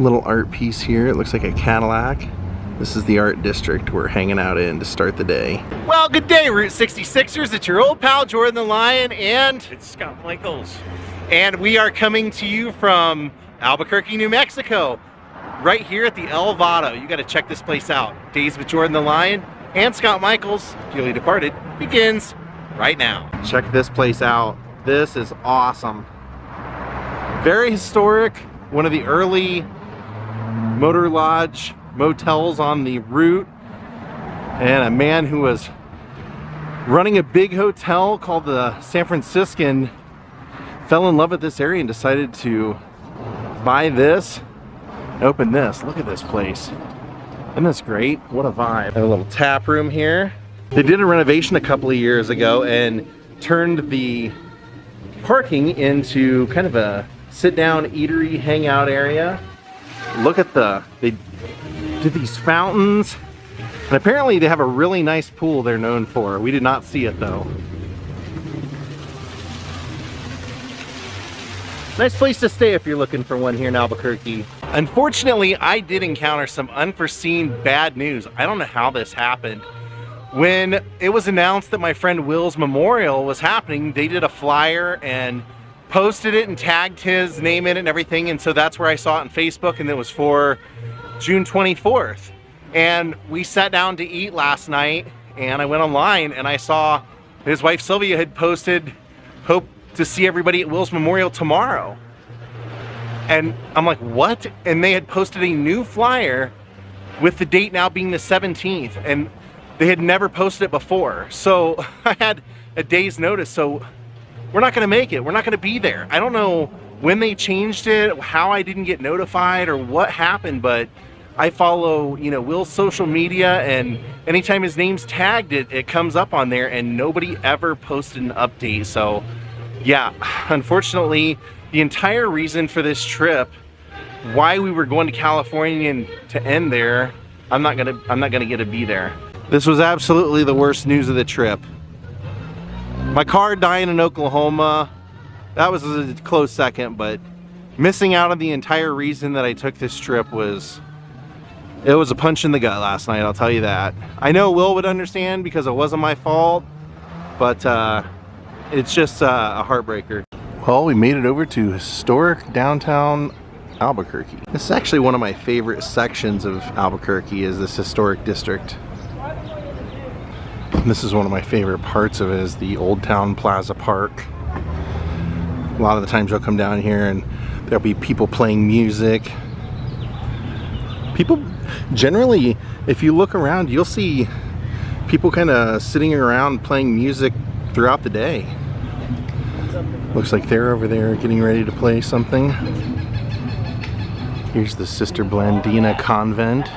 Little art piece here. It looks like a Cadillac. This is the art district we're hanging out in to start the day. Well, good day, Route 66ers. It's your old pal, Jordan the Lion, and it's Scott Michaels. And we are coming to you from Albuquerque, New Mexico, right here at the El Vado. You got to check this place out. Daze with Jordan the Lion and Scott Michaels, dearly departed, begins right now. Check this place out. This is awesome. Very historic. One of the early motor lodge motels on the route, and a man who was running a big hotel called the San Franciscan fell in love with this area and decided to buy this and open this. Look at this place. Isn't this great? What a vibe. A little tap room here. They did a renovation a couple of years ago and turned the parking into kind of a sit-down eatery hangout area. Look at they did these fountains, and apparently they have a really nice pool they're known for. We did not see it though. Nice place to stay if you're looking for one here in Albuquerque. Unfortunately, I did encounter some unforeseen bad news. I don't know how this happened. When it was announced that my friend Will's memorial was happening, they did a flyer and posted it and tagged his name in it and everything, and so that's where I saw it on Facebook, and it was for June 24th. And we sat down to eat last night, and I went online and I saw his wife Sylvia had posted, hope to see everybody at Will's memorial tomorrow. And I'm like, what? And they had posted a new flyer with the date now being the 17th, and they had never posted it before. So I had a day's notice, so we're not gonna make it. We're not gonna be there. I don't know when they changed it, how I didn't get notified, or what happened, but I follow, you know, Will's social media, and anytime his name's tagged, it comes up on there, and nobody ever posted an update. So yeah, unfortunately, the entire reason for this trip, why we were going to California and to end there, I'm not gonna get to be there. This was absolutely the worst news of the trip. My car dying in Oklahoma, that was a close second, but missing out on the entire reason that I took this trip was a punch in the gut last night, I'll tell you that. I know Will would understand because it wasn't my fault, but it's just a heartbreaker. Well, we made it over to historic downtown Albuquerque. This is actually one of my favorite sections of Albuquerque, is this historic district. And this is one of my favorite parts of it, is the Old Town Plaza Park. A lot of the times you'll come down here and there'll be people playing music. People, generally, if you look around, you'll see people kind of sitting around playing music throughout the day. Looks like they're over there getting ready to play something. Here's the Sister Blandina Convent.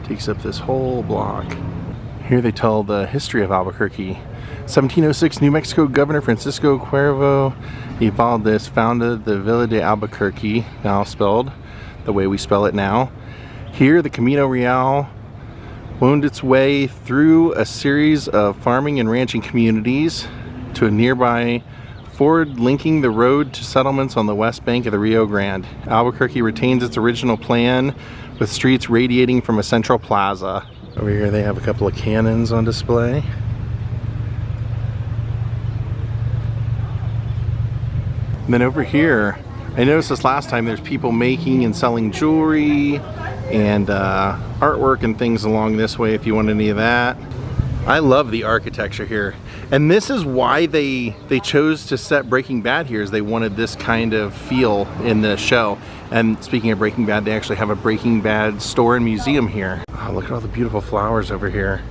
Takes up this whole block. Here they tell the history of Albuquerque. 1706, New Mexico Governor Francisco Cuervo y Valdez founded the Villa de Albuquerque, now spelled the way we spell it now. Here, the Camino Real wound its way through a series of farming and ranching communities to a nearby ford linking the road to settlements on the west bank of the Rio Grande. Albuquerque retains its original plan with streets radiating from a central plaza. Over here they have a couple of cannons on display. And then over here, I noticed this last time, there's people making and selling jewelry and artwork and things along this way if you want any of that. I love the architecture here. And this is why they chose to set Breaking Bad here, is they wanted this kind of feel in the show. And speaking of Breaking Bad, they actually have a Breaking Bad store and museum here. Oh, look at all the beautiful flowers over here.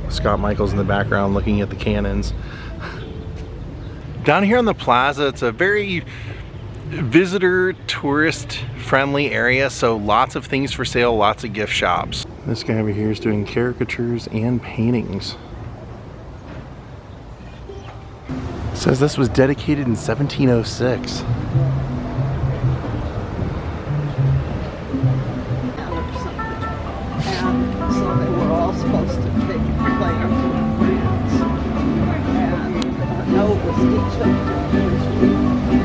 Scott Michaels in the background looking at the cannons. Down here on the plaza, it's a very visitor, tourist friendly area, so lots of things for sale, lots of gift shops. This guy over here is doing caricatures and paintings. It says this was dedicated in 1706. And so they were all supposed to play for friends. And a note was each of them.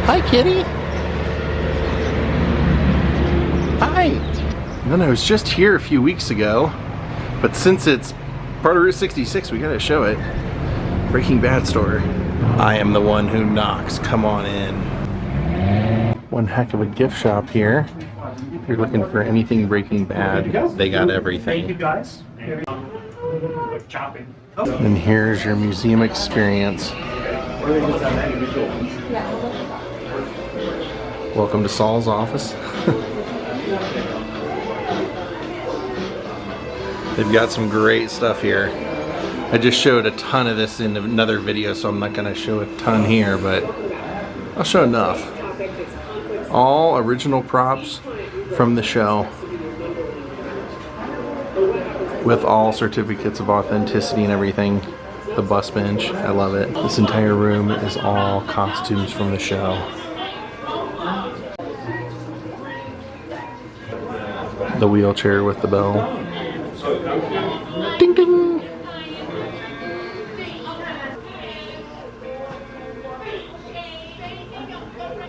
Hi, kitty. Hi. And then I was just here a few weeks ago, but since it's part of Route 66, we gotta show it. Breaking Bad store. I am the one who knocks. Come on in. One heck of a gift shop here. If you're looking for anything Breaking Bad, they got everything. Thank you guys. And here's your museum experience. Welcome to Saul's office. They've got some great stuff here. I just showed a ton of this in another video, so I'm not going to show a ton here, but I'll show enough. All original props from the show, with all certificates of authenticity and everything. The bus bench, I love it. This entire room is all costumes from the show. The wheelchair with the bell. Ding ding!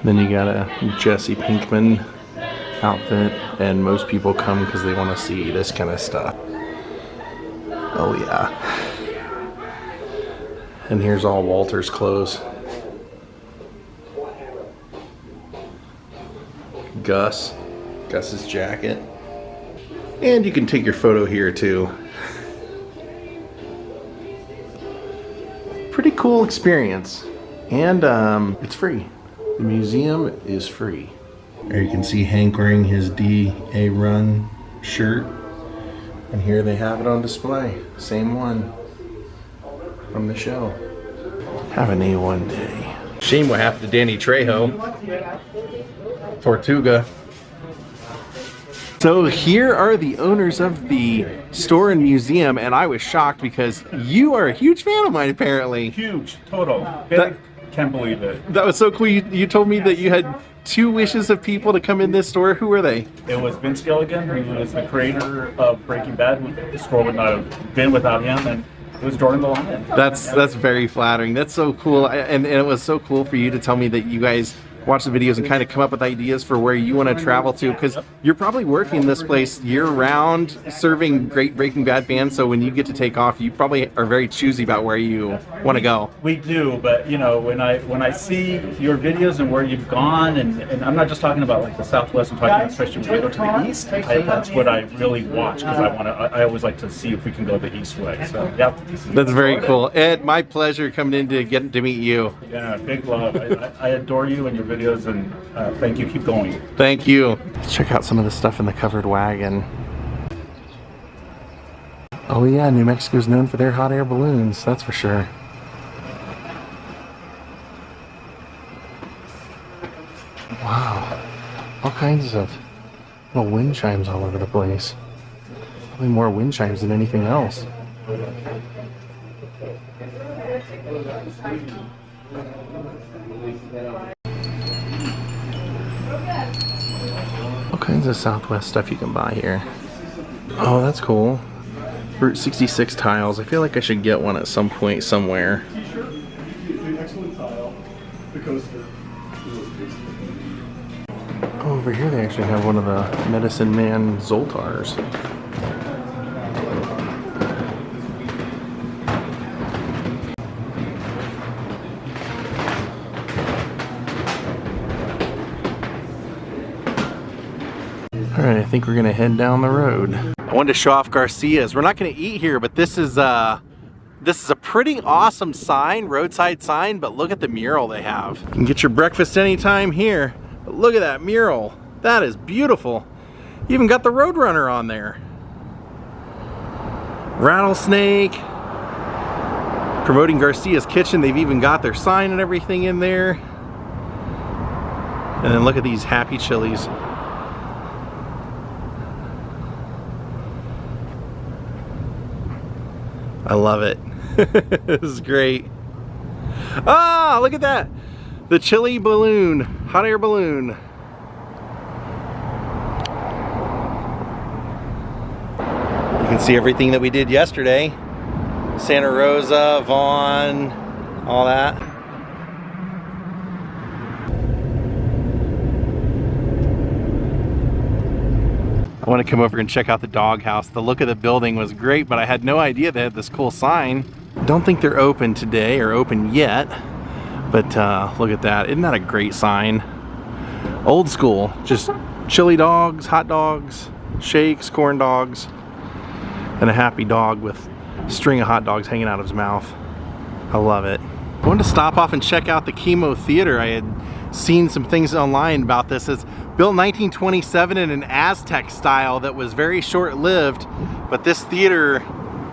Then you got a Jesse Pinkman outfit, and most people come because they want to see this kind of stuff. Oh yeah. And here's all Walter's clothes. Gus's jacket. And you can take your photo here too. Pretty cool experience. And it's free. The museum is free. There you can see Hank wearing his DA Run shirt. And here they have it on display. Same one from the show. Have an A1 day. Shame what happened to Danny Trejo. Tortuga. So here are the owners of the store and museum, and I was shocked because you are a huge fan of mine apparently. Huge, total. Can't believe it. That was so cool. You told me that you had 2 wishes of people to come in this store. Who were they? It was Vince Gilligan, who is the creator of Breaking Bad. The store would not have been without him, and it was Jordan the Lion. That's very flattering. That's so cool. And it was so cool for you to tell me that you guys watch the videos and kind of come up with ideas for where you want to travel to, because you're probably working this place year-round serving great Breaking Bad fans, so when you get to take off, you probably are very choosy about where you want to go. We do, but you know, when I see your videos and where you've gone, and I'm not just talking about like the Southwest, I'm talking about especially when we go to the East, that's what I really watch, because I always like to see if we can go the East way. So yeah, that's very cool. Ed, my pleasure coming in to get to meet you. Yeah, big love. I adore you and your videos, and thank you. Keep going. Thank you. Let's check out some of the stuff in the covered wagon. Oh yeah, New Mexico's known for their hot air balloons, that's for sure. Wow, all kinds of little wind chimes all over the place. Probably more wind chimes than anything else. All kinds of Southwest stuff you can buy here. Oh, that's cool. Route 66 tiles. I feel like I should get one at some point somewhere. Oh, over here they actually have one of the Medicine Man Zoltars. Alright, I think we're gonna head down the road. I wanted to show off Garcia's. We're not gonna eat here, but this is a pretty awesome sign, roadside sign, but look at the mural they have. You can get your breakfast anytime here, but look at that mural. That is beautiful. You even got the Roadrunner on there. Rattlesnake. Promoting Garcia's Kitchen. They've even got their sign and everything in there. And then look at these Happy Chilies. I love it. This is great. Ah, look at that. The chili balloon, hot air balloon. You can see everything that we did yesterday. Santa Rosa, Vaughn, all that. I want to come over and check out the doghouse. The look of the building was great, but I had no idea they had this cool sign. Don't think they're open today or open yet, but look at that. Isn't that a great sign? Old school, just chili dogs, hot dogs, shakes, corn dogs, and a happy dog with a string of hot dogs hanging out of his mouth. I love it. I wanted to stop off and check out the Chemo Theater. I had seen some things online about this. It's built in 1927 in an Aztec style that was very short-lived, but this theater,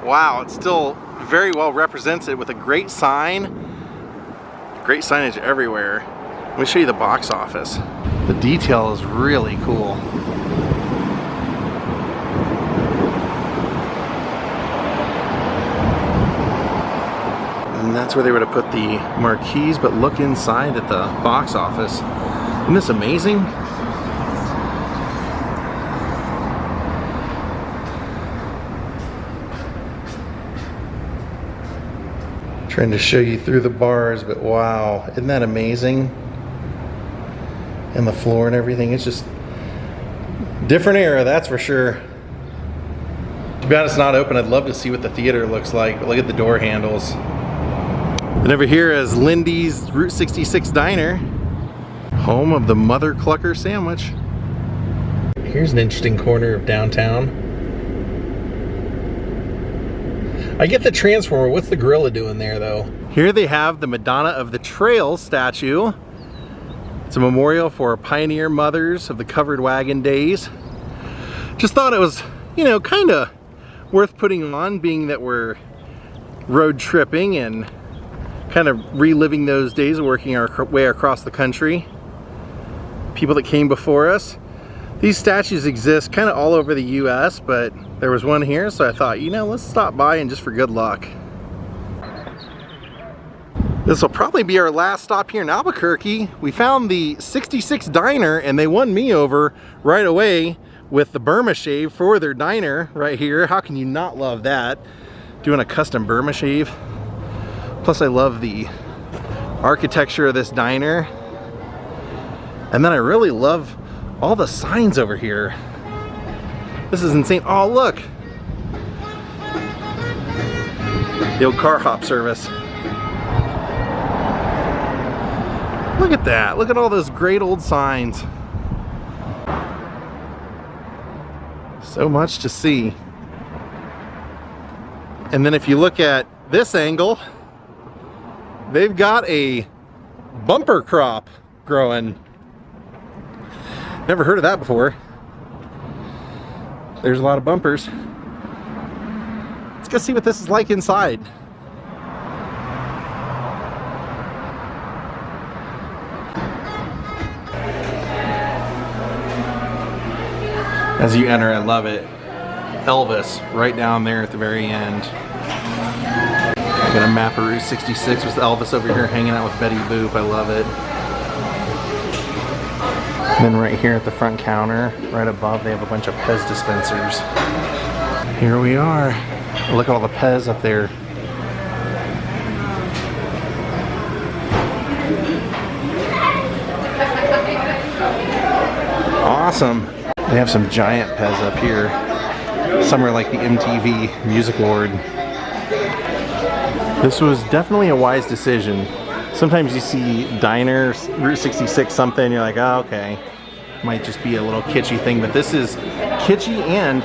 wow, it still very well represents it with a great sign. Great signage everywhere. Let me show you the box office. The detail is really cool. And that's where they would have put the marquees, but look inside at the box office. Isn't this amazing? Trying to show you through the bars, but wow, isn't that amazing? And the floor and everything, it's just different era, that's for sure. To be honest, it's not open. I'd love to see what the theater looks like, but look at the door handles. And over here is Lindy's Route 66 Diner, home of the Mother Clucker sandwich. Here's an interesting corner of downtown. I get the Transformer. What's the gorilla doing there, though? Here they have the Madonna of the Trails statue. It's a memorial for pioneer mothers of the covered wagon days. Just thought it was, you know, kind of worth putting on, being that we're road tripping and kind of reliving those days, working our way across the country. People that came before us. These statues exist kind of all over the US, but there was one here, so I thought, you know, let's stop by and just for good luck. This will probably be our last stop here in Albuquerque. We found the 66 Diner, and they won me over right away with the Burma shave for their diner right here. How can you not love that? Doing a custom Burma shave. Plus I love the architecture of this diner. And then I really love all the signs over here. This is insane. Oh, look. The old car hop service. Look at that. Look at all those great old signs. So much to see. And then if you look at this angle, they've got a bumper crop growing. Never heard of that before. There's a lot of bumpers. Let's go see what this is like inside. As you enter, I love it. Elvis right down there at the very end. Got a map of Route 66 with Elvis over here hanging out with Betty Boop. I love it. And then right here at the front counter, right above, they have a bunch of Pez dispensers. Here we are. Look at all the Pez up there. Awesome. They have some giant Pez up here. Some are like the MTV Music Award. This was definitely a wise decision. Sometimes you see diners, Route 66 something, you're like, oh, okay. Might just be a little kitschy thing, but this is kitschy and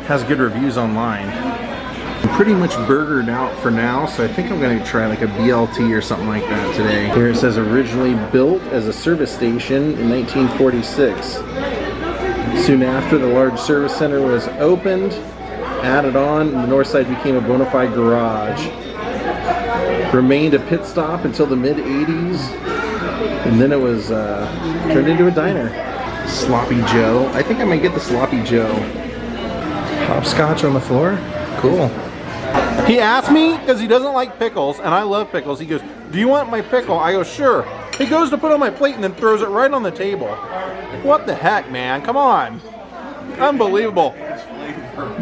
has good reviews online. I'm pretty much burgered out for now, so I think I'm gonna try like a BLT or something like that today. Here it says originally built as a service station in 1946. Soon after, the large service center was opened, added on, and the north side became a bona fide garage. Remained a pit stop until the mid-80s, and then it was turned into a diner. Sloppy Joe. I think I might get the Sloppy Joe. Hopscotch on the floor? Cool. He asked me, because he doesn't like pickles, and I love pickles, he goes, do you want my pickle? I go, sure. He goes to put it on my plate and then throws it right on the table. What the heck, man? Come on. Unbelievable.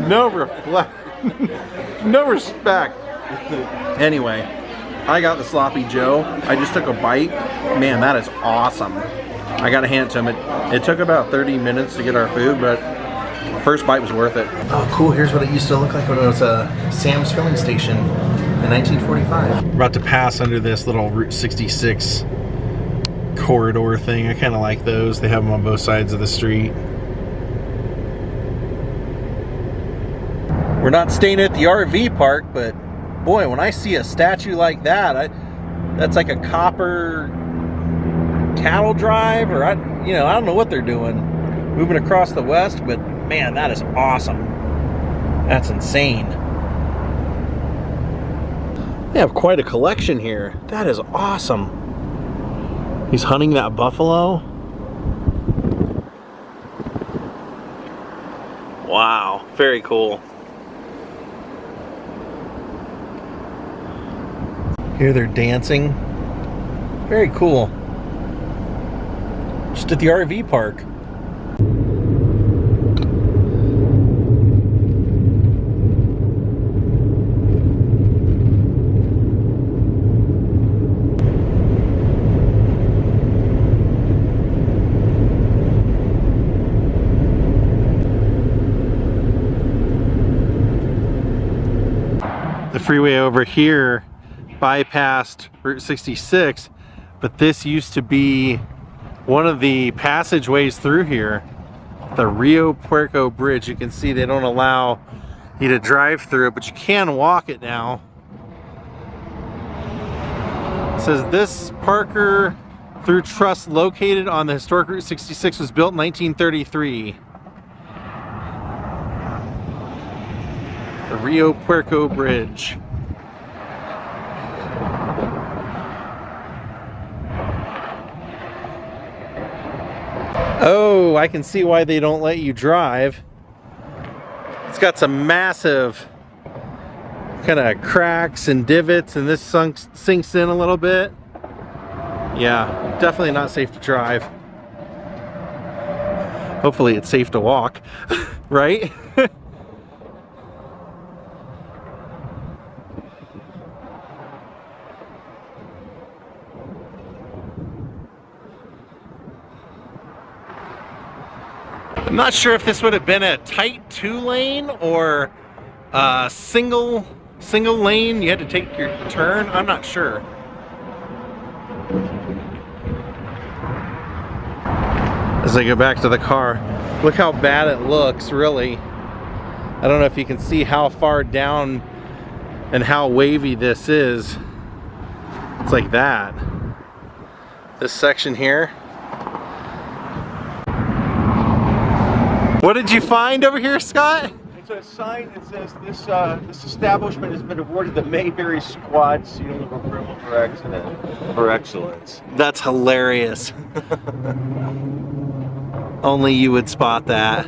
No respect. Anyway, I got the Sloppy Joe. I just took a bite. Man, that is awesome. I gotta hand it to him. It took about 30 minutes to get our food, but first bite was worth it. Oh, cool. Here's what it used to look like when it was a Sam's filling station in 1945. We're about to pass under this little Route 66 corridor thing. I kind of like those. They have them on both sides of the street. We're not staying at the RV park, but boy, when I see a statue like that, that's like a copper cattle drive, or I don't know what they're doing, moving across the west, but man, that is awesome. That's insane. They have quite a collection here. That is awesome. He's hunting that buffalo. Wow, very cool. Here they're dancing. Very cool. Just at the RV park. The freeway over here bypassed Route 66, but this used to be one of the passageways through here, the Rio Puerco Bridge. You can see they don't allow you to drive through it, but you can walk it now. It says this Parker through trust located on the historic Route 66 was built in 1933. The Rio Puerco Bridge. Oh, I can see why they don't let you drive. It's got some massive kind of cracks and divots, and this sinks in a little bit. Yeah, definitely not safe to drive. Hopefully it's safe to walk, right? I'm not sure if this would have been a tight 2-lane or a single lane. You had to take your turn. I'm not sure. As I go back to the car, look how bad it looks, really. I don't know if you can see how far down and how wavy this is. It's like that. This section here. What did you find over here, Scott? It's a sign that says this establishment has been awarded the Mayberry Squad Seal of Approval for Excellence. That's hilarious. Only you would spot that.